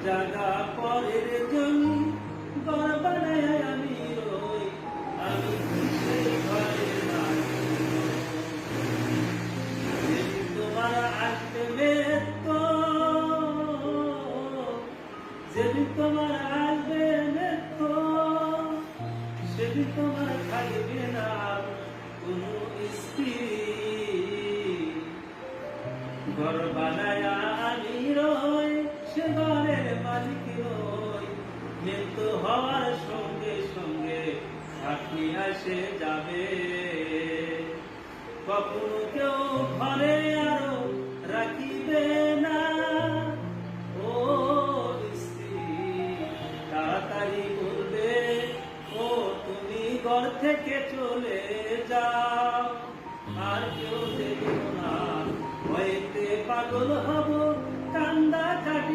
জাগা পরের জমি ঘর বানায় আমি রই, আমি সেই ঘরের মালিক। যেদিন তোমার আসবে মৃত্যু, যেদিন তোমার আসবে মৃত্যু, সেদিন তোমার থাকবে না কোনো স্ত্রী। ঘর বানায় আমি রই, সে ঘরের মালিক রই। মৃত্যু হওয়ার সঙ্গে সঙ্গে আপনি আসে যাবে। কখনো কেউ ঘরে আরো রাখিবে না। ও স্ত্রী তাড়াতাড়ি বলবে, ও তুমি ঘর থেকে চলে যাও, আর কেউ দেখো না, হইতে পাগল হব কান্দা কাটি